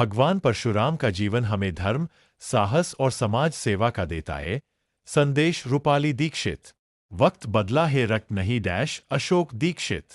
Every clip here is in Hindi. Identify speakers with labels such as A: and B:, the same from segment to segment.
A: भगवान परशुराम का जीवन हमें धर्म, साहस और समाज सेवा का देता है। संदेश रूपाली दीक्षित। वक्त बदला है रक्त नहीं डैश अशोक दीक्षित।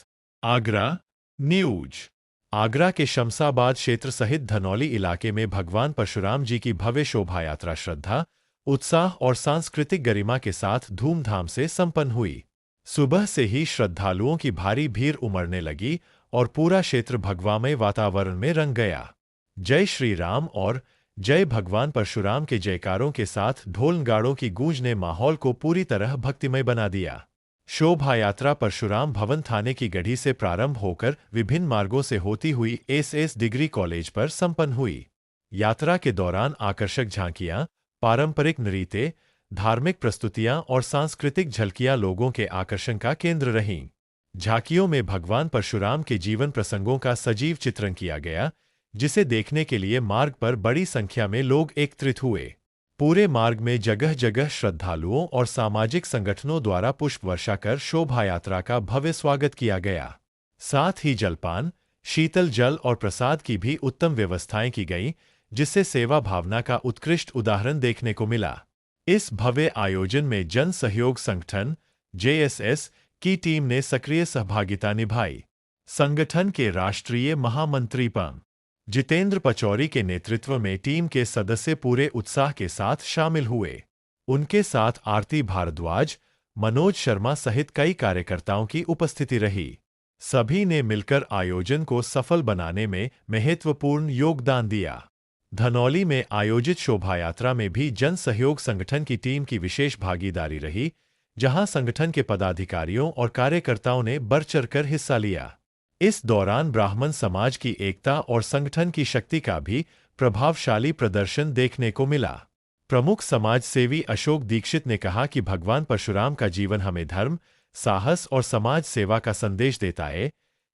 A: आगरा न्यूज। आगरा के शमशाबाद क्षेत्र सहित धनौली इलाके में भगवान परशुराम जी की भव्य शोभा यात्रा श्रद्धा, उत्साह और सांस्कृतिक गरिमा के साथ धूमधाम से संपन्न हुई। सुबह से ही श्रद्धालुओं की भारी भीड़ उमड़ने लगी और पूरा क्षेत्र भगवामय वातावरण में रंग गया। जय श्री राम और जय भगवान परशुराम के जयकारों के साथ ढोल नगाड़ों की गूंज ने माहौल को पूरी तरह भक्तिमय बना दिया। शोभा यात्रा परशुराम भवन थाने की गढ़ी से प्रारंभ होकर विभिन्न मार्गों से होती हुई एसएस डिग्री कॉलेज पर संपन्न हुई। यात्रा के दौरान आकर्षक झांकियां, पारंपरिक नृत्य, धार्मिक प्रस्तुतियां और सांस्कृतिक झलकियां लोगों के आकर्षण का केंद्र रहीं। झांकियों में भगवान परशुराम के जीवन प्रसंगों का सजीव चित्रण किया गया, जिसे देखने के लिए मार्ग पर बड़ी संख्या में लोग एकत्रित हुए। पूरे मार्ग में जगह जगह श्रद्धालुओं और सामाजिक संगठनों द्वारा पुष्प वर्षा कर शोभा यात्रा का भव्य स्वागत किया गया। साथ ही जलपान, शीतल जल और प्रसाद की भी उत्तम व्यवस्थाएं की गईं, जिससे सेवा भावना का उत्कृष्ट उदाहरण देखने को मिला। इस भव्य आयोजन में जन सहयोग संगठन जेएसएस की टीम ने सक्रिय सहभागिता निभाई। संगठन के राष्ट्रीय महामंत्री पं. जितेंद्र पचौरी के नेतृत्व में टीम के सदस्य पूरे उत्साह के साथ शामिल हुए। उनके साथ आरती भारद्वाज, मनोज शर्मा सहित कई कार्यकर्ताओं की उपस्थिति रही। सभी ने मिलकर आयोजन को सफल बनाने में महत्वपूर्ण योगदान दिया। धनौली में आयोजित शोभायात्रा में भी जन सहयोग संगठन की टीम की विशेष भागीदारी रही, जहां संगठन के पदाधिकारियों और कार्यकर्ताओं ने बढ़-चढ़कर हिस्सा लिया। इस दौरान ब्राह्मण समाज की एकता और संगठन की शक्ति का भी प्रभावशाली प्रदर्शन देखने को मिला। प्रमुख समाज सेवी अशोक दीक्षित ने कहा कि भगवान परशुराम का जीवन हमें धर्म, साहस और समाज सेवा का संदेश देता है,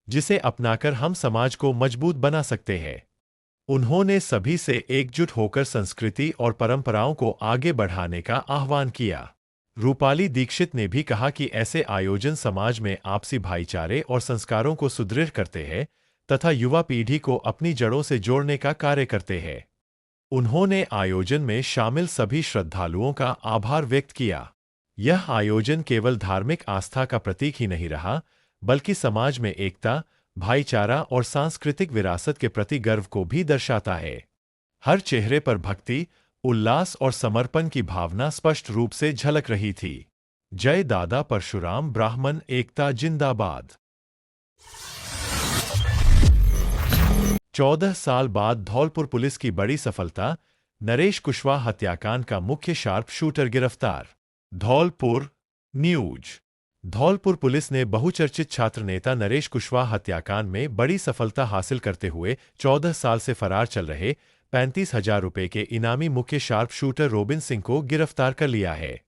A: जिसे अपनाकर हम समाज को मजबूत बना सकते हैं। उन्होंने सभी से एकजुट होकर संस्कृति और परंपराओं को आगे बढ़ाने का आह्वान किया। रूपाली दीक्षित ने भी कहा कि ऐसे आयोजन समाज में आपसी भाईचारे और संस्कारों को सुदृढ़ करते हैं तथा युवा पीढ़ी को अपनी जड़ों से जोड़ने का कार्य करते हैं। उन्होंने आयोजन में शामिल सभी श्रद्धालुओं का आभार व्यक्त किया। यह आयोजन केवल धार्मिक आस्था का प्रतीक ही नहीं रहा, बल्कि समाज में एकता, भाईचारा और सांस्कृतिक विरासत के प्रति गर्व को भी दर्शाता है। हर चेहरे पर भक्ति, उल्लास और समर्पण की भावना स्पष्ट रूप से झलक रही थी। जय दादा परशुराम ब्राह्मण एकता जिंदाबाद। 14 साल बाद धौलपुर पुलिस की बड़ी सफलता, नरेश कुशवाहा हत्याकांड का मुख्य शार्प शूटर गिरफ्तार। धौलपुर न्यूज। धौलपुर पुलिस ने बहुचर्चित छात्र नेता नरेश कुशवाहा हत्याकांड में बड़ी सफलता हासिल करते हुए 14 साल से फरार चल रहे 35,000 रुपए के इनामी मुख्य शार्प शूटर रोबिन सिंह को गिरफ्तार कर लिया है।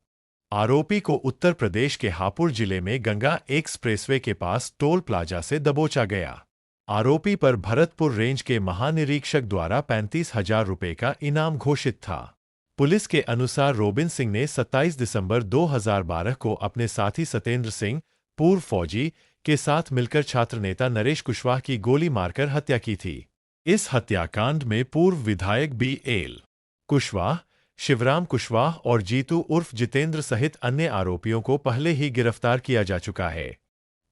A: आरोपी को उत्तर प्रदेश के हापुड़ जिले में गंगा एक्सप्रेसवे के पास टोल प्लाजा से दबोचा गया। आरोपी पर भरतपुर रेंज के महानिरीक्षक द्वारा 35,000 रुपए का इनाम घोषित था। पुलिस के अनुसार रोबिन सिंह ने 27 दिसंबर 2012 को अपने साथी सत्येंद्र सिंह, पूर्व फौजी, के साथ मिलकर छात्र नेता नरेश कुशवाहा की गोली मारकर हत्या की थी। इस हत्याकांड में पूर्व विधायक बी.एल. कुशवाहा, शिवराम कुशवाहा और जीतू उर्फ जितेंद्र सहित अन्य आरोपियों को पहले ही गिरफ्तार किया जा चुका है।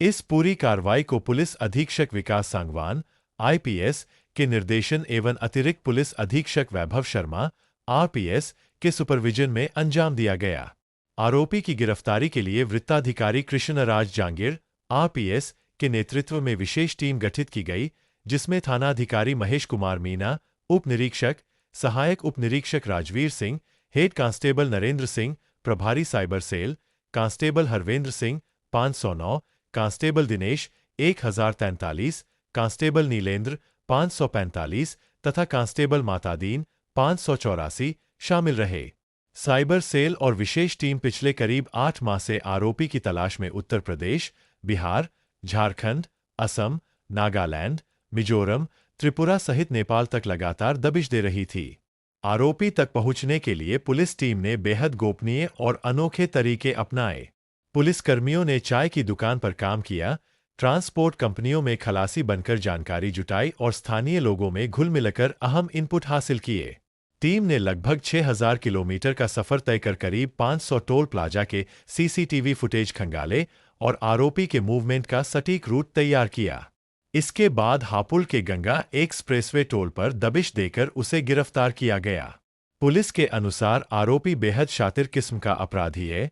A: इस पूरी कार्रवाई को पुलिस अधीक्षक विकास सांगवान, आईपीएस, के निर्देशन एवं अतिरिक्त पुलिस अधीक्षक वैभव शर्मा, आरपीएस, के सुपरविजन में अंजाम दिया गया। आरोपी की गिरफ्तारी के लिए वृत्ताधिकारी कृष्णराज जांगीर, आरपीएस, के नेतृत्व में विशेष टीम गठित की गई, जिसमें थानाधिकारी महेश कुमार मीना, उप निरीक्षक, सहायक उप निरीक्षक राजवीर सिंह, हेड कांस्टेबल नरेंद्र सिंह, प्रभारी cyber cell, constable Harvendra Singh 509, constable Dinesh 1043, constable Neelendra 545 तथा कांस्टेबल मातादीन 584 शामिल रहे। साइबर सेल और विशेष टीम पिछले करीब 8 माह से आरोपी की तलाश में उत्तर प्रदेश, बिहार, झारखंड, असम, नागालैंड, मिजोरम, त्रिपुरा सहित नेपाल तक लगातार दबिश दे रही थी। आरोपी तक पहुंचने के लिए पुलिस टीम ने बेहद गोपनीय और अनोखे तरीके अपनाए। पुलिसकर्मियों ने चाय की दुकान पर काम किया, ट्रांसपोर्ट कंपनियों में खलासी बनकर जानकारी जुटाई और स्थानीय लोगों में घुल मिलकर अहम इनपुट हासिल किए। टीम ने लगभग 6,000 किलोमीटर का सफर तय कर करीब 500 टोल प्लाजा के सीसीटीवी फुटेज खंगाले और आरोपी के मूवमेंट का सटीक रूट तैयार किया। इसके बाद हापुड़ के गंगा एक्सप्रेसवे टोल पर दबिश देकर उसे गिरफ्तार किया गया। पुलिस के अनुसार आरोपी बेहद शातिर किस्म का अपराधी है,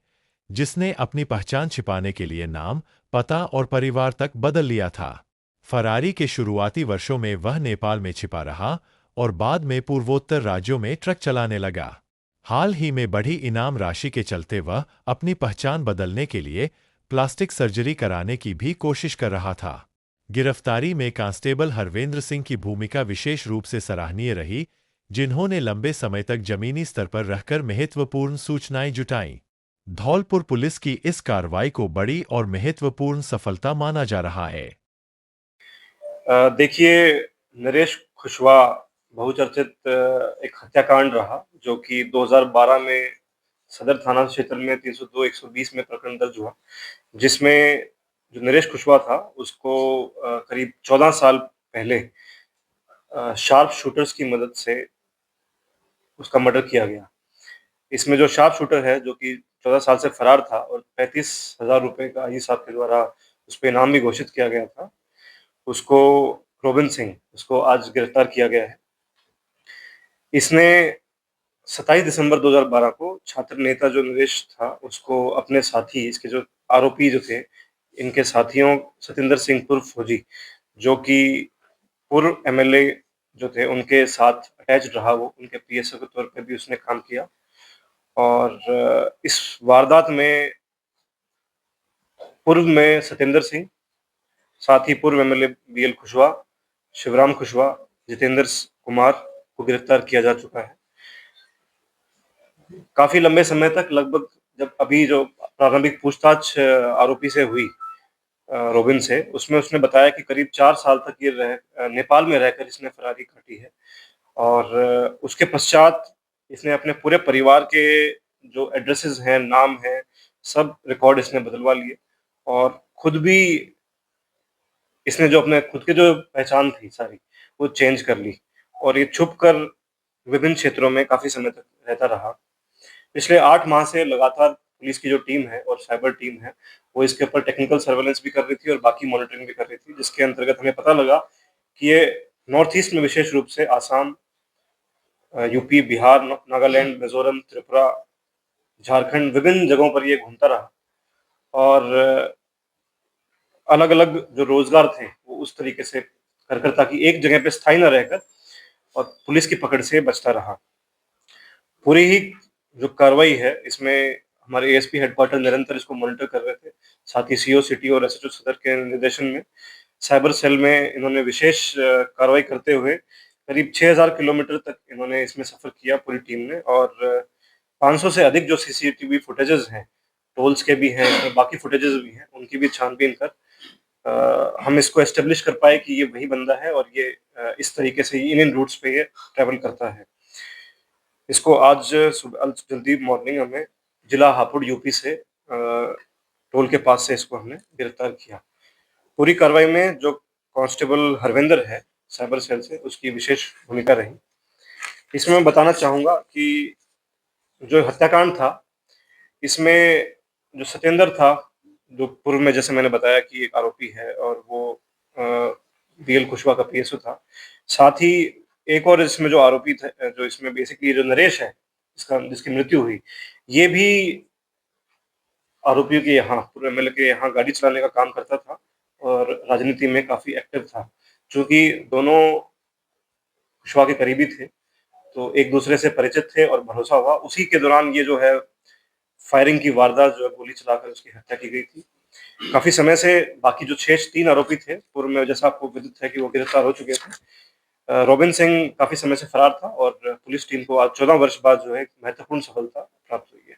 A: जिसने अपनी पहचान छिपाने के लिए नाम, पता और परिवार तक बदल लिया था। फरारी के शुरुआती वर्षों में वह नेपाल में छिपा रहा और बाद में पूर्वोत्तर राज्यों में ट्रक चलाने लगा। हाल ही में बढ़ी इनाम राशि के चलते वह अपनी पहचान बदलने के लिए प्लास्टिक सर्जरी कराने की भी कोशिश कर रहा था। गिरफ्तारी में कांस्टेबल हरवेंद्र सिंह की भूमिका विशेष रूप से सराहनीय रही, जिन्होंने लंबे समय तक जमीनी स्तर पर रहकर महत्वपूर्ण सूचनाएं जुटाईं। धौलपुर पुलिस की इस कार्रवाई को बड़ी और महत्वपूर्ण सफलता माना जा रहा है।
B: देखिए, नरेश कुशवाहा बहुचर्चित एक हत्याकांड रहा, जो कि 2012 में सदर थाना क्षेत्र में 302 120 में प्रकरण दर्ज हुआ, जिसमें जो नरेश कुशवाहा था उसको करीब 14 साल पहले शार्प शूटर्स की मदद से उसका मर्डर किया गया। इसमें जो शार्प शूटर है, जो कि 14 साल से फरार था और 35,000 रुपए का आईजी साहब के द्वारा उस पे इनाम भी घोषित किया गया था, उसको रोबिन सिंह, उसको आज गिरफ्तार किया गया है। इसने 27 दिसंबर 2012 को छात्र नेता जो नरेश था, उसको अपने साथी, इसके जो आरोपी जो थे, इनके साथियों सतिंदर सिंह उर्फ फौजी, जो कि पूर्व एमएलए जो थे, उनके साथ अटैच्ड रहा, वो उनके पीएसओ के तौर पे भी उसने काम किया। और इस वारदात में पूर्व में सतिंदर सिंह, साथ ही पूर्व एमएलए बीएल कुशवाहा, शिवराम कुशवाहा, जितेंद्र कुमार को गिरफ्तार किया जा चुका है। काफी लंबे समय तक, लगभग जब अभी जो प्रारंभिक पूछताछ आरोपी से हुई, रोबिन से, उसमें उसने बताया कि करीब 4 साल तक ये नेपाल में रहकर इसने फरारी काटी है। और उसके पश्चात इसने अपने पूरे परिवार के जो एड्रेसेस हैं, नाम है, सब रिकॉर्ड इसने बदलवा लिए और खुद भी इसने जो अपने खुद की जो पहचान थी सारी, वो चेंज कर ली और ये छुप कर विभिन्न क्षेत्रों में काफी समय तक रहता रहा। पिछले 8 माह से लगातार पुलिस की जो टीम है और साइबर टीम है, वो इसके ऊपर टेक्निकल सर्वेलेंस भी कर रही थी और बाकी मॉनिटरिंग भी कर रही थी, जिसके अंतर्गत हमें पता लगा कि ये नॉर्थ ईस्ट में विशेष रूप से आसाम, यूपी, बिहार, नागालैंड, मिजोरम, त्रिपुरा, झारखंड, विभिन्न जगहों पर ये घूमता रहा और अलग-अलग जो रोजगार थे, वो उस तरीके से कर ताकि एक जगह पे स्थायी न रहकर और पुलिस की पकड़ से बचता रहा। पूरी ही जो कार्रवाई है, इसमें हमारे एएसपी हेडक्वार्टर निरंतर इसको मॉनिटर कर रहे थे। साथ ही सीओ सिटी और एसएचओ सदर के निर्देशन में साइबर सेल में इन्होंने विशेष कार्रवाई करते हुए करीब 6,000 किलोमीटर तक इन्होंने इसमें सफर किया पूरी टीम ने और 500 से अधिक जो सीसीटीवी फुटेजेस हैं, टोल्स के भी हैं, इसमें बाकी फुटेजेस भी हैं, उनकी भी छानबीन कर हम इसको एस्टेब्लिश कर पाए कि ये वही बंदा है और ये इस तरीके से इन रूट्स पे ये ट्रैवल करता है। इसको आज जल्दी मॉर्निंग हमें जिला हापुड़ यूपी से टोल के पास से इसको हमने गिरफ्तार किया। पूरी कार्रवाई में जो कांस्टेबल हरविंदर है साइबर सेल से, उसकी विशेष भूमिका रही। इसमें मैं बताना चाहूंगा कि जो हत्याकांड था, इसमें जो सत्येंद्र था, जो पूर्व में जैसे मैंने बताया कि एक आरोपी है और वो बीएल कुशवाहा का पीएसओ था। साथ ही एक और इसमें जो आरोपी थे, जो इसमें बेसिकली जो नरेश है, जिसकी मृत्यु हुई, ये भी आरोपियों के यहाँ, पूर्व एमएलए के यहाँ गाड़ी चलाने का काम करता था और राजनीति में काफी एक्टिव था। चूंकि दोनों कुशवाहा के करीबी थे, तो एक दूसरे से परिचित थे और भरोसा हुआ। उसी के दौरान ये जो है फायरिंग की वारदात, जो है गोली चलाकर उसकी हत्या की गई थी। काफी समय से बाकी जो 3 आरोपी थे पूर्व में, जैसा आपको विदित है कि वो गिरफ्तार हो चुके थे। रोबिन सिंह काफी समय से फरार था और पुलिस टीम को आज 14 वर्ष बाद जो है एक महत्वपूर्ण सफलता प्राप्त हुई है।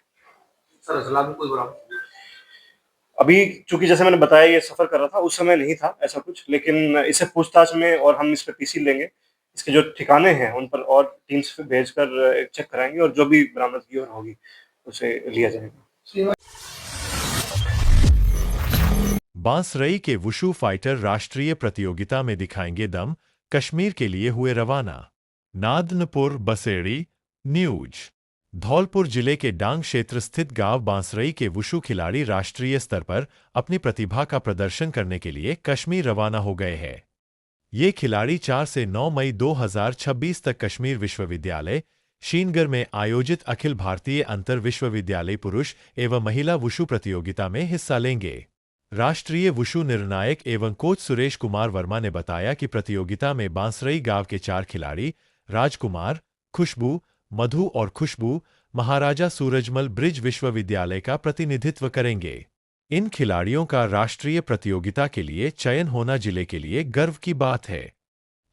B: सर, असला में कोई बरामद अभी, चूंकि जैसे मैंने बताया ये सफर कर रहा था, उस समय नहीं था ऐसा कुछ, लेकिन इसे पूछताछ में और हम इस पे पीसी लेंगे, इसके जो ठिकाने हैं उन पर और टीम्स भेजकर चेक कराएंगे और जो भी बरामदगी और होगी उसे लिया जाएगा।
A: बांसरई के वुशु फाइटर राष्ट्रीय प्रतियोगिता में दिखाएंगे दम, कश्मीर के लिए हुए रवाना। नादनपुर बसेड़ी न्यूज। धौलपुर जिले के डांग क्षेत्र स्थित गांव बांसरई के वुशु खिलाड़ी राष्ट्रीय स्तर पर अपनी प्रतिभा का प्रदर्शन करने के लिए कश्मीर रवाना हो गए हैं। ये खिलाड़ी 4 से 9 मई 2026 तक कश्मीर विश्वविद्यालय श्रीनगर में आयोजित अखिल भारतीय अंतर विश्वविद्यालय पुरुष एवं महिला वुशु प्रतियोगिता में हिस्सा लेंगे। राष्ट्रीय वुशु निर्णायक एवं कोच सुरेश कुमार वर्मा ने बताया कि प्रतियोगिता में बांसरई गांव के 4 खिलाड़ी राजकुमार, खुशबू, मधु और खुशबू महाराजा सूरजमल ब्रिज विश्वविद्यालय का प्रतिनिधित्व करेंगे। इन खिलाड़ियों का राष्ट्रीय प्रतियोगिता के लिए चयन होना जिले के लिए गर्व की बात है।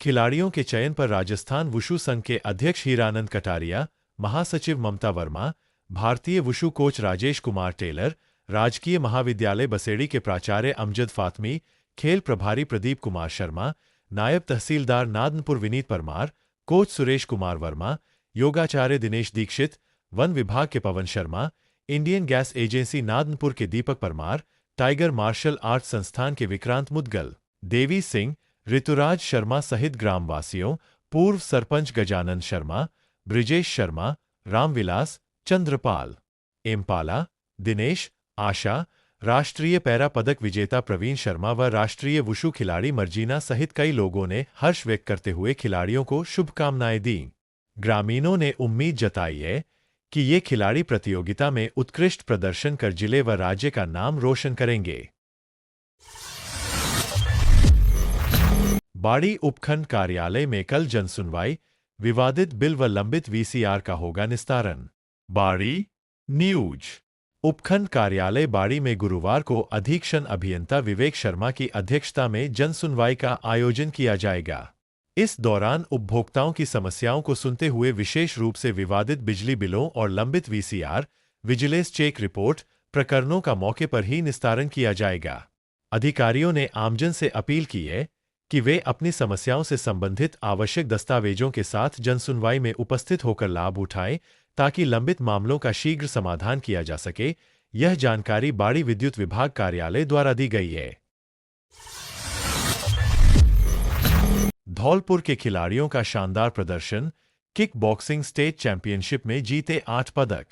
A: खिलाड़ियों के चयन पर राजस्थान वुशु संघ के अध्यक्ष हीरानंद कटारिया, महासचिव ममता वर्मा, भारतीय वुशु कोच राजेश कुमार टेलर, राजकीय महाविद्यालय बसेड़ी के प्राचार्य अमजद फातमी, खेल प्रभारी प्रदीप कुमार शर्मा, नायब तहसीलदार नादनपुर विनीत परमार, कोच सुरेश कुमार वर्मा, योगाचार्य दिनेश दीक्षित, वन विभाग के Pawan Sharma, Indian gas agency Nadanpur के Deepak Parmar, tiger martial art संस्थान के विक्रांत मुदगल, देवी सिंह, ऋतुराज शर्मा सहित ग्रामवासियों, पूर्व सरपंच गजानन शर्मा, ब्रिजेश शर्मा, रामविलास, चंद्रपाल, एमपाला, दिनेश, आशा, राष्ट्रीय पैरा पदक विजेता प्रवीण शर्मा व राष्ट्रीय वुशु खिलाड़ी मर्जीना सहित कई लोगों ने हर्ष व्यक्त करते हुए खिलाड़ियों को शुभकामनाएं दी। ग्रामीणों ने उम्मीद जताई है कि ये खिलाड़ी प्रतियोगिता में उत्कृष्ट प्रदर्शन कर जिले व राज्य का नाम रोशन करेंगे। बाड़ी उपखंड कार्यालय में कल जनसुनवाई, विवादित बिल व लंबित वीसीआर का होगा निस्तारण। बाड़ी न्यूज। उपखंड कार्यालय बाड़ी में गुरुवार को अधीक्षण अभियंता विवेक शर्मा की अध्यक्षता में जनसुनवाई का आयोजन किया जाएगा। इस दौरान उपभोक्ताओं की समस्याओं को सुनते हुए विशेष रूप से विवादित बिजली बिलों और लंबित वीसीआर, विजिलेंस चेक रिपोर्ट प्रकरणों का मौके पर ही निस्तारण किया जाएगा। अधिकारियों ने आमजन से अपील की है कि वे अपनी समस्याओं से संबंधित आवश्यक दस्तावेजों के साथ जनसुनवाई में उपस्थित होकर लाभ उठाएं ताकि लंबित मामलों का शीघ्र समाधान किया जा सके। यह जानकारी बाड़ी विद्युत विभाग कार्यालय द्वारा दी गई है। धौलपुर के खिलाड़ियों का शानदार प्रदर्शन, किक बॉक्सिंग स्टेट चैंपियनशिप में जीते 8 पदक।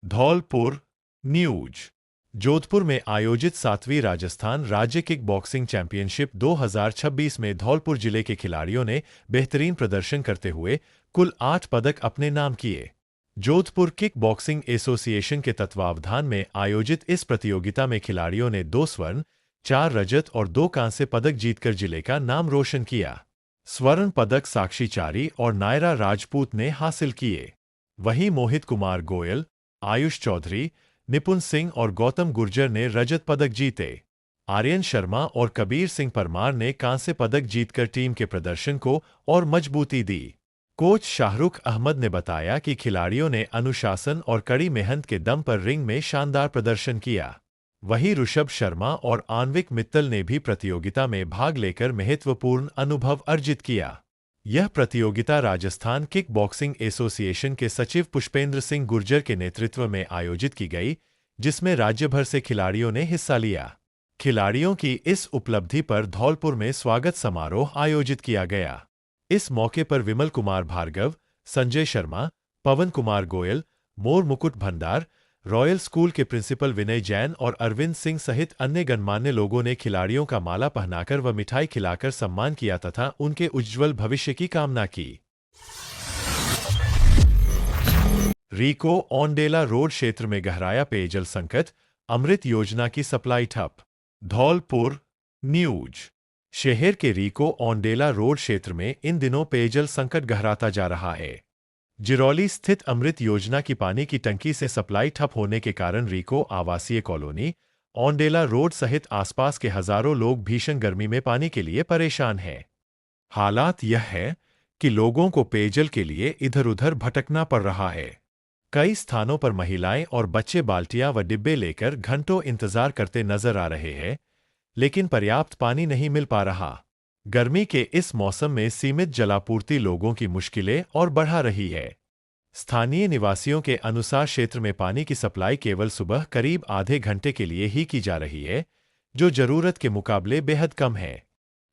A: धौलपुर न्यूज। जोधपुर में आयोजित 7वीं राजस्थान राज्य किक बॉक्सिंग चैंपियनशिप 2026 में धौलपुर जिले के खिलाड़ियों ने बेहतरीन प्रदर्शन करते हुए कुल 8 पदक अपने नाम किए। जोधपुर किक बॉक्सिंग एसोसिएशन के तत्वावधान में आयोजित इस प्रतियोगिता में खिलाड़ियों ने 2 स्वर्ण, 4 रजत और 2 कांस्य पदक जीतकर जिले का नाम रोशन किया। स्वर्ण पदक साक्षी चारी और नायरा राजपूत ने हासिल किए। वहीं मोहित कुमार गोयल, आयुष चौधरी, निपुण सिंह और गौतम गुर्जर ने रजत पदक जीते। आर्यन शर्मा और कबीर सिंह परमार ने कांस्य पदक जीतकर टीम के प्रदर्शन को और मजबूती दी। कोच शाहरुख अहमद ने बताया कि खिलाड़ियों ने अनुशासन और कड़ी मेहनत के दम पर रिंग में शानदार प्रदर्शन किया। वहीं ऋषभ शर्मा और आन्विक मित्तल ने भी प्रतियोगिता में भाग लेकर महत्वपूर्ण अनुभव अर्जित किया। यह प्रतियोगिता राजस्थान किक बॉक्सिंग एसोसिएशन के सचिव पुष्पेंद्र सिंह गुर्जर के नेतृत्व में आयोजित की गई, जिसमें राज्य भर से खिलाड़ियों ने हिस्सा लिया। खिलाड़ियों की इस उपलब्धि पर धौलपुर में स्वागत समारोह आयोजित किया गया। इस मौके पर विमल कुमार भार्गव, संजय शर्मा, पवन कुमार गोयल, मोर मुकुट भंडार, रॉयल स्कूल के प्रिंसिपल विनय जैन और अरविंद सिंह सहित अन्य गणमान्य लोगों ने खिलाड़ियों का माला पहनाकर व मिठाई खिलाकर सम्मान किया तथा उनके उज्ज्वल भविष्य की कामना की। रीको ओंडेला रोड क्षेत्र में गहराया पेयजल संकट, अमृत योजना की सप्लाई ठप। धौलपुर न्यूज। शहर के रीको ओंडेला रोड क्षेत्र में इन दिनों पेयजल संकट गहराता जा रहा है। जिरौली स्थित अमृत योजना की पानी की टंकी से सप्लाई ठप होने के कारण रीको आवासीय कॉलोनी, ओंडेला रोड सहित आसपास के हजारों लोग भीषण गर्मी में पानी के लिए परेशान हैं। हालात यह है कि लोगों को पेयजल के लिए इधर-उधर भटकना पड़ रहा है। कई स्थानों पर महिलाएं और बच्चे बाल्टियां व डिब्बे लेकर घंटों इंतजार करते नजर आ रहे हैं, लेकिन पर्याप्त पानी नहीं मिल पा रहा। गर्मी के इस मौसम में सीमित जलापूर्ति लोगों की मुश्किलें और बढ़ा रही है। स्थानीय निवासियों के अनुसार क्षेत्र में पानी की सप्लाई केवल सुबह करीब आधे घंटे के लिए ही की जा रही है, जो जरूरत के मुकाबले बेहद कम है।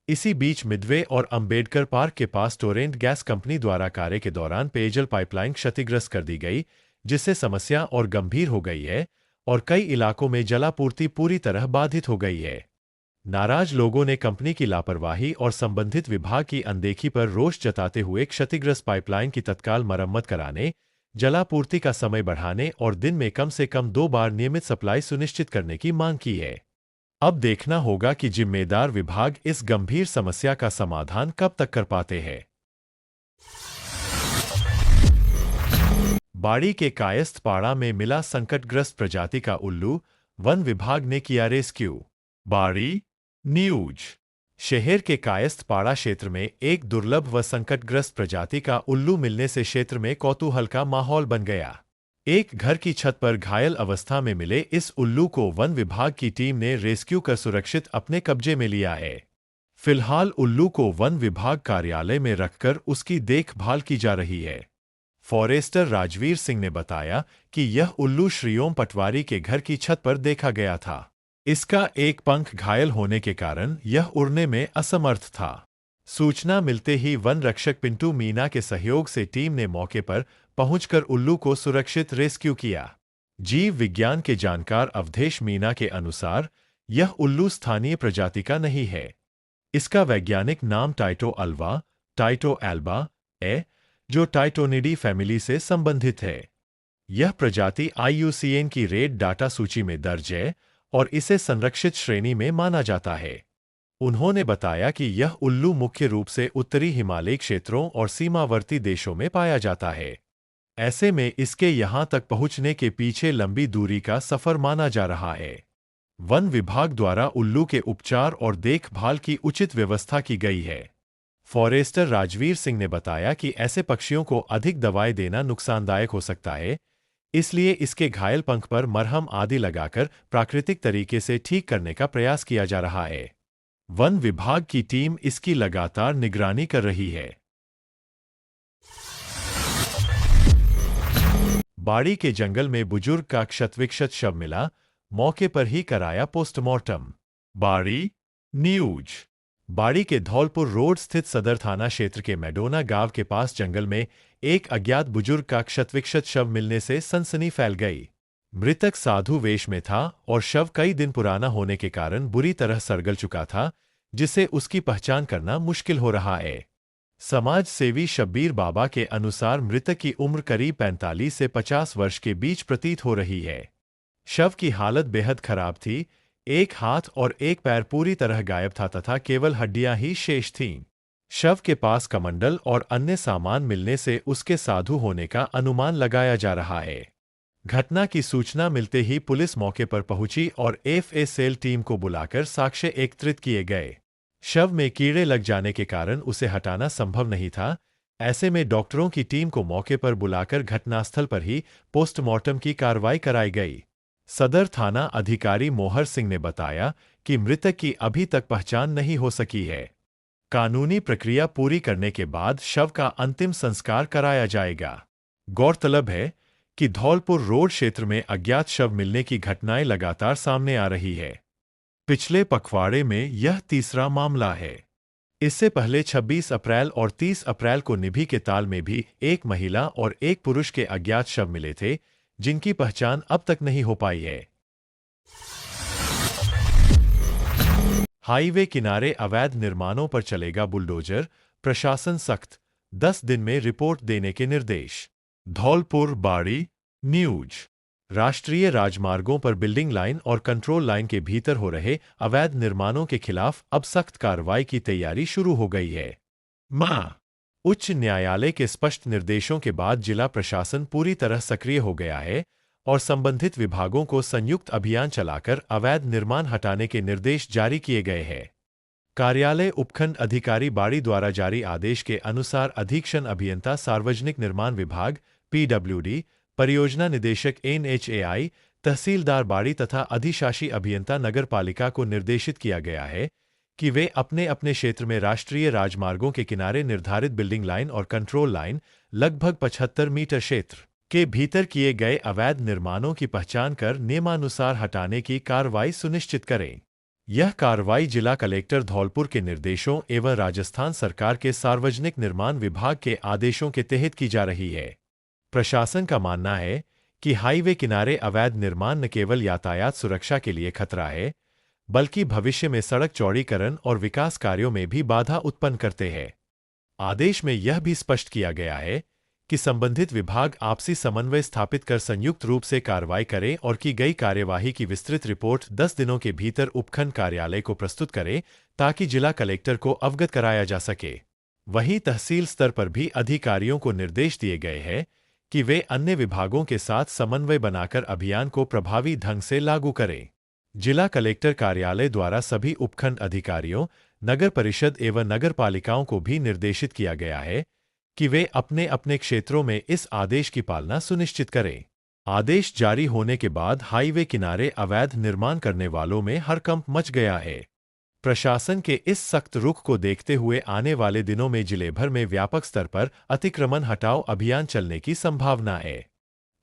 A: इसी बीच मिडवे और अंबेडकर पार्क के पास टोरेंट गैस कंपनी द्वारा कार्य के दौरान पेयजल पाइपलाइन क्षतिग्रस्त कर दी गई, जिससे समस्या और गंभीर हो गई है और कई इलाकों में जलापूर्ति पूरी तरह बाधित हो गई है। नाराज लोगों ने कंपनी की लापरवाही और संबंधित विभाग की अनदेखी पर रोष जताते हुए क्षतिग्रस्त पाइपलाइन की तत्काल मरम्मत कराने, जलापूर्ति का समय बढ़ाने और दिन में कम से कम 2 बार नियमित सप्लाई सुनिश्चित करने की मांग की है। अब देखना होगा कि जिम्मेदार विभाग इस गंभीर समस्या का समाधान कब तक कर पाते हैं। बाड़ी के कायस्थ पाड़ा में मिला संकटग्रस्त प्रजाति का उल्लू, वन विभाग ने किया रेस्क्यू। बाड़ी न्यूज। शहर के कायस्थ पाड़ा क्षेत्र में एक दुर्लभ व संकटग्रस्त प्रजाति का उल्लू मिलने से क्षेत्र में कौतूहल का माहौल बन गया। एक घर की छत पर घायल अवस्था में मिले इस उल्लू को वन विभाग की टीम ने रेस्क्यू कर सुरक्षित अपने कब्जे में लिया है। फिलहाल उल्लू को वन विभाग कार्यालय में रखकर उसकी देखभाल की जा रही है। फॉरेस्टर राजवीर सिंह ने बताया कि यह उल्लू श्रीओम पटवारी के घर की छत पर देखा गया था। इसका एक पंख घायल होने के कारण यह उड़ने में असमर्थ था। सूचना मिलते ही वन रक्षक पिंटू मीना के सहयोग से टीम ने मौके पर पहुंचकर उल्लू को सुरक्षित रेस्क्यू किया। जीव विज्ञान के जानकार अवधेश मीना के अनुसार यह उल्लू स्थानीय प्रजाति का नहीं है। इसका वैज्ञानिक नाम टाइटो अल्वा, टाइटो एल्बा है, जो टाइटोनिडी फैमिली से संबंधित है। यह प्रजाति IUCN की रेड डाटा सूची में दर्ज है और इसे संरक्षित श्रेणी में माना जाता है। उन्होंने बताया कि यह उल्लू मुख्य रूप से उत्तरी हिमालयी क्षेत्रों और सीमावर्ती देशों में पाया जाता है। ऐसे में इसके यहां तक पहुंचने के पीछे लंबी दूरी का सफर माना जा रहा है। वन विभाग द्वारा उल्लू के उपचार और देखभाल की उचित व्यवस्था की गई है। फॉरेस्टर राजवीर सिंह ने बताया कि ऐसे पक्षियों को अधिक दवाएं देना नुकसानदायक हो सकता है, इसलिए इसके घायल पंख पर मरहम आदि लगाकर प्राकृतिक तरीके से ठीक करने का प्रयास किया जा रहा है। वन विभाग की टीम इसकी लगातार निगरानी कर रही है। बाड़ी के जंगल में बुजुर्ग का क्षतविक्षत शव मिला, मौके पर ही कराया पोस्टमार्टम। बाड़ी न्यूज। बाड़ी के धौलपुर रोड स्थित सदर थाना क्षेत्र के मैडोना गांव के पास जंगल में एक अज्ञात बुजुर्ग का क्षतविक्षत शव मिलने से सनसनी फैल गई। मृतक साधु वेश में था और शव कई दिन पुराना होने के कारण बुरी तरह सड़गल चुका था, जिससे उसकी पहचान करना मुश्किल हो रहा है। समाज सेवी शब्बीर बाबा के अनुसार मृतक की उम्र करीब 45 से 50 वर्ष के बीच प्रतीत हो रही है। शव की हालत बेहद खराब थी, एक हाथ और एक पैर पूरी तरह गायब था तथा केवल हड्डियां ही शेष थीं। शव के पास कमंडल और अन्य सामान मिलने से उसके साधु होने का अनुमान लगाया जा रहा है। घटना की सूचना मिलते ही पुलिस मौके पर पहुंची और FA सेल टीम को बुलाकर साक्ष्य एकत्रित किए गए। शव में कीड़े लग जाने के कारण उसे हटाना संभव नहीं था। ऐसे में डॉक्टरों की टीम को मौके पर बुलाकर घटनास्थल पर ही पोस्टमार्टम की कार्रवाई कराई गई। सदर थाना अधिकारी मोहर सिंह ने बताया कि मृतक की अभी तक पहचान नहीं हो सकी है। कानूनी प्रक्रिया पूरी करने के बाद शव का अंतिम संस्कार कराया जाएगा। गौरतलब है कि धौलपुर रोड क्षेत्र में अज्ञात शव मिलने की घटनाएं लगातार सामने आ रही है। पिछले पखवाड़े में यह तीसरा मामला है। इससे पहले 26 अप्रैल और 30 अप्रैल को निभी के ताल में भी एक महिला और एक पुरुष के अज्ञात शव मिले थे, जिनकी पहचान अब तक नहीं हो पाई है। हाईवे किनारे अवैध निर्माणों पर चलेगा बुलडोजर, प्रशासन सख्त, 10 दिन में रिपोर्ट देने के निर्देश। धौलपुर बाड़ी न्यूज। राष्ट्रीय राजमार्गों पर बिल्डिंग लाइन और कंट्रोल लाइन के भीतर हो रहे अवैध निर्माणों के खिलाफ अब सख्त कार्रवाई की तैयारी शुरू हो गई है। उच्च न्यायालय के स्पष्ट निर्देशों के बाद जिला प्रशासन पूरी तरह सक्रिय हो गया है और संबंधित विभागों को संयुक्त अभियान चलाकर अवैध निर्माण हटाने के निर्देश जारी किए गए हैं। कार्यालय उपखंड अधिकारी बाड़ी द्वारा जारी आदेश के अनुसार अधीक्षण अभियंता सार्वजनिक निर्माण विभाग PWD, परियोजना निदेशक NHAI, तहसीलदार बाड़ी तथा अधिशासी अभियंता नगर पालिका को निर्देशित किया गया है कि वे अपने अपने क्षेत्र में राष्ट्रीय राजमार्गों के किनारे निर्धारित बिल्डिंग लाइन और कंट्रोल लाइन लगभग 75 मीटर क्षेत्र के भीतर किए गए अवैध निर्माणों की पहचान कर नियमानुसार हटाने की कार्रवाई सुनिश्चित करें। यह कार्रवाई जिला कलेक्टर धौलपुर के निर्देशों एवं राजस्थान सरकार के सार्वजनिक निर्माण विभाग के आदेशों के तहत की जा रही है। प्रशासन का मानना है कि हाईवे किनारे अवैध निर्माण न केवल यातायात सुरक्षा के लिए खतरा है, बल्कि भविष्य में सड़क चौड़ीकरण और विकास कार्यों में भी बाधा उत्पन्न करते हैं। आदेश में यह भी स्पष्ट किया गया है कि संबंधित विभाग आपसी समन्वय स्थापित कर संयुक्त रूप से कार्रवाई करें और की गई कार्यवाही की विस्तृत रिपोर्ट 10 दिनों के भीतर उपखंड कार्यालय को प्रस्तुत करें ताकि जिला कलेक्टर को अवगत कराया जा सके। वहीं तहसील स्तर पर भी अधिकारियों को निर्देश दिए गए हैं कि वे अन्य विभागों के साथ समन्वय बनाकर अभियान को प्रभावी ढंग से लागू करें। जिला कलेक्टर कार्यालय द्वारा सभी उपखंड अधिकारियों, नगर परिषद एवं नगर पालिकाओं को भी निर्देशित किया गया है कि वे अपने अपने क्षेत्रों में इस आदेश की पालना सुनिश्चित करें। आदेश जारी होने के बाद हाईवे किनारे अवैध निर्माण करने वालों में हड़कंप मच गया है। प्रशासन के इस सख्त रुख को देखते हुए आने वाले दिनों में जिले भर में व्यापक स्तर पर अतिक्रमण हटाओ अभियान चलने की संभावना है।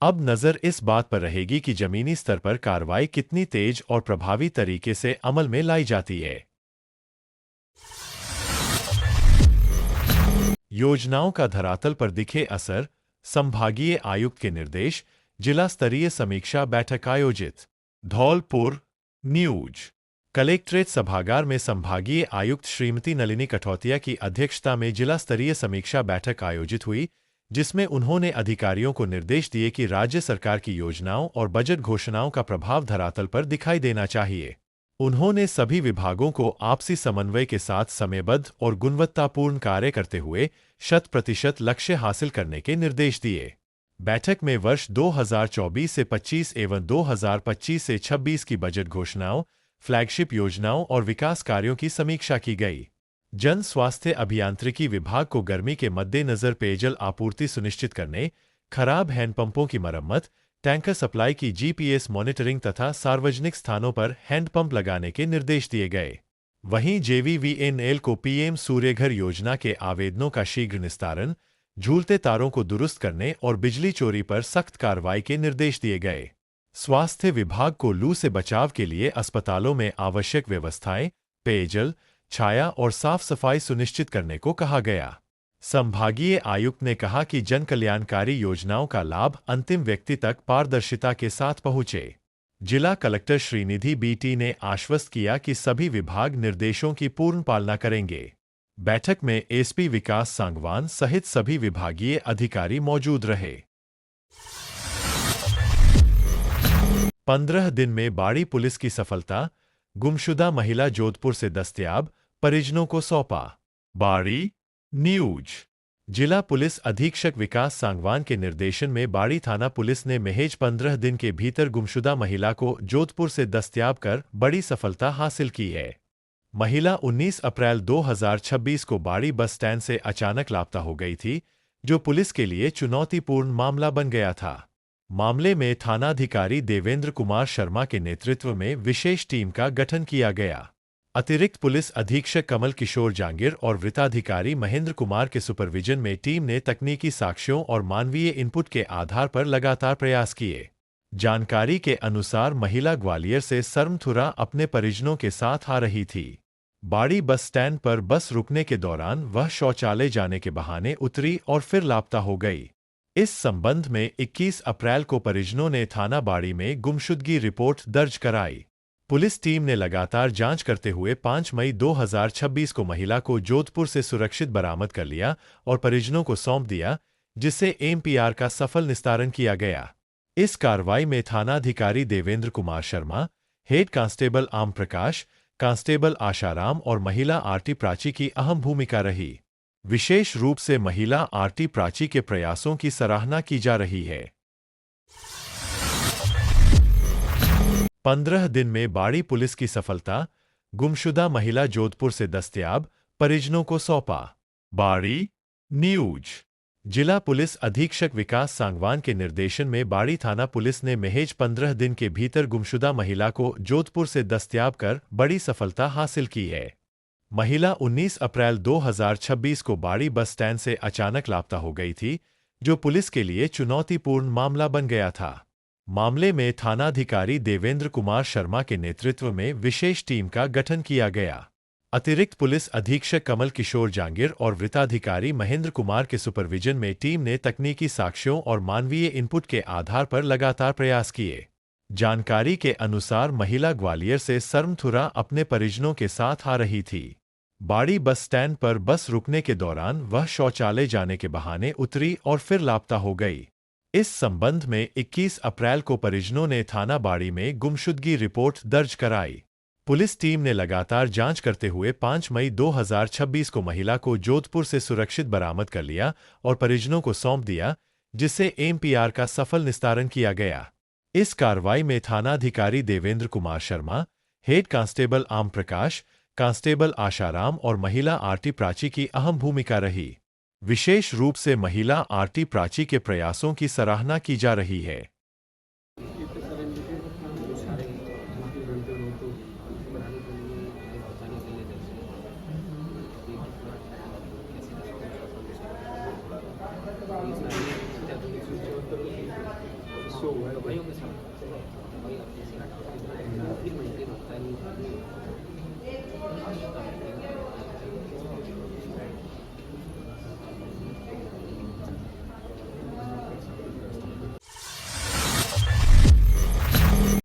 A: अब नजर इस बात पर रहेगी कि जमीनी स्तर पर कार्रवाई कितनी तेज और प्रभावी तरीके से अमल में लाई जाती है। योजनाओं का धरातल पर दिखे असर, संभागीय आयुक्त के निर्देश, जिला स्तरीय समीक्षा बैठक आयोजित। धौलपुर न्यूज। कलेक्ट्रेट सभागार में संभागीय आयुक्त श्रीमती नलिनी कठौतिया की अध्यक्षता में जिला स्तरीय समीक्षा बैठक आयोजित हुई, जिसमें उन्होंने अधिकारियों को निर्देश दिए कि राज्य सरकार की योजनाओं और बजट घोषणाओं का प्रभाव धरातल पर दिखाई देना चाहिए। उन्होंने सभी विभागों को आपसी समन्वय के साथ समयबद्ध और गुणवत्तापूर्ण कार्य करते हुए 100% लक्ष्य हासिल करने के निर्देश दिए। बैठक में वर्ष 2024 से 25 एवं 2025 से 26 की बजट घोषणाओं, फ्लैगशिप योजनाओं और विकास कार्यों की समीक्षा की गई। जन स्वास्थ्य अभियांत्रिकी विभाग को गर्मी के मद्देनजर पेयजल आपूर्ति सुनिश्चित करने, खराब हैंडपंपों की मरम्मत, टैंकर सप्लाई की जीपीएस मॉनिटरिंग तथा सार्वजनिक स्थानों पर हैंडपंप लगाने के निर्देश दिए गए। वहीं जेवीवीएनएल को पीएम सूर्यघर योजना के आवेदनों का शीघ्र निस्तारण, झूलते तारों को दुरुस्त करने और बिजली चोरी पर सख्त कार्रवाई के निर्देश दिए गए। स्वास्थ्य विभाग को लू से बचाव के लिए अस्पतालों में आवश्यक व्यवस्थाएं, पेयजल, छाया और साफ सफाई सुनिश्चित करने को कहा गया। संभागीय आयुक्त ने कहा कि जन कल्याणकारी योजनाओं का लाभ अंतिम व्यक्ति तक पारदर्शिता के साथ पहुंचे। जिला कलेक्टर श्रीनिधि बीटी ने आश्वस्त किया कि सभी विभाग निर्देशों की पूर्ण पालना करेंगे। बैठक में एसपी विकास सांगवान सहित सभी विभागीय अधिकारी मौजूद रहे। 15 दिन में बाड़ी पुलिस की सफलता, गुमशुदा महिला जोधपुर से दस्तयाब, परिजनों को सौंपा। बाड़ी न्यूज। जिला पुलिस अधीक्षक विकास सांगवान के निर्देशन में बाड़ी थाना पुलिस ने महज 15 दिन के भीतर गुमशुदा महिला को जोधपुर से दस्तयाब कर बड़ी सफलता हासिल की है। महिला 19 अप्रैल 2026 को बाड़ी बस स्टैंड से अचानक लापता हो गई थी, जो पुलिस के लिए चुनौतीपूर्ण मामला बन गया था। मामले में थानाधिकारी देवेंद्र कुमार शर्मा के नेतृत्व में विशेष टीम का गठन किया गया। अतिरिक्त पुलिस अधीक्षक कमल किशोर जांगिर और वृत्ताधिकारी महेंद्र कुमार के सुपरविजन में टीम ने तकनीकी साक्ष्यों और मानवीय इनपुट के आधार पर लगातार प्रयास किए। जानकारी के अनुसार महिला ग्वालियर से सरमथुरा अपने परिजनों के साथ आ रही थी। बाड़ी बस स्टैंड पर बस रुकने के दौरान वह शौचालय जाने के बहाने उतरी और फिर लापता हो गई। इस संबंध में 21 अप्रैल को परिजनों ने थाना बाड़ी में गुमशुदगी रिपोर्ट दर्ज कराई। पुलिस टीम ने लगातार जांच करते हुए 5 मई 2026 को महिला को जोधपुर से सुरक्षित बरामद कर लिया और परिजनों को सौंप दिया, जिससे एमपीआर का सफल निस्तारण किया गया। इस कार्रवाई में थानाधिकारी देवेंद्र कुमार शर्मा, हेड कांस्टेबल आम प्रकाश, कांस्टेबल आशाराम और महिला आरटी प्राची की अहम भूमिका रही। विशेष रूप से महिला आरटी प्राची के प्रयासों की सराहना की जा रही है। 15 दिन में बाड़ी पुलिस की सफलता, गुमशुदा महिला जोधपुर से दस्तयाब, परिजनों को सौंपा। बाड़ी न्यूज। जिला पुलिस अधीक्षक विकास सांगवान के निर्देशन में बाड़ी थाना पुलिस ने महज 15 दिन के भीतर गुमशुदा महिला को जोधपुर से दस्तयाब कर बड़ी सफलता हासिल की है। महिला 19 अप्रैल 2026 को बाड़ी बस स्टैंड से अचानक लापता हो गई थी, जो पुलिस के लिए चुनौतीपूर्ण मामला बन गया था। मामले में थानाधिकारी देवेंद्र कुमार शर्मा के नेतृत्व में विशेष टीम का गठन किया गया। अतिरिक्त पुलिस अधीक्षक कमल किशोर जांगिर और वृत्ताधिकारी महेंद्र कुमार के सुपरविजन में टीम ने तकनीकी साक्ष्यों और मानवीय इनपुट के आधार पर लगातार प्रयास किए। जानकारी के अनुसार महिला ग्वालियर से सरमथुरा अपने परिजनों के साथ आ रही थी। बाड़ी बस स्टैंड पर बस रुकने के दौरान वह शौचालय जाने के बहाने उतरी और फिर लापता हो गई। इस संबंध में 21 अप्रैल को परिजनों ने थाना बाड़ी में गुमशुदगी रिपोर्ट दर्ज कराई। पुलिस टीम ने लगातार जांच करते हुए 5 मई 2026 को महिला को जोधपुर से सुरक्षित बरामद कर लिया और परिजनों को सौंप दिया, जिससे एमपीआर का सफल निस्तारण किया गया। इस कार्रवाई में थानाधिकारी देवेंद्र कुमार शर्मा, हेड कांस्टेबल आम प्रकाश, कांस्टेबल आशाराम और महिला आरटी प्राची की अहम भूमिका रही। विशेष रूप से महिला आरटी प्राची के प्रयासों की सराहना की जा रही है।
C: भाइयों के साथ भाई अपने से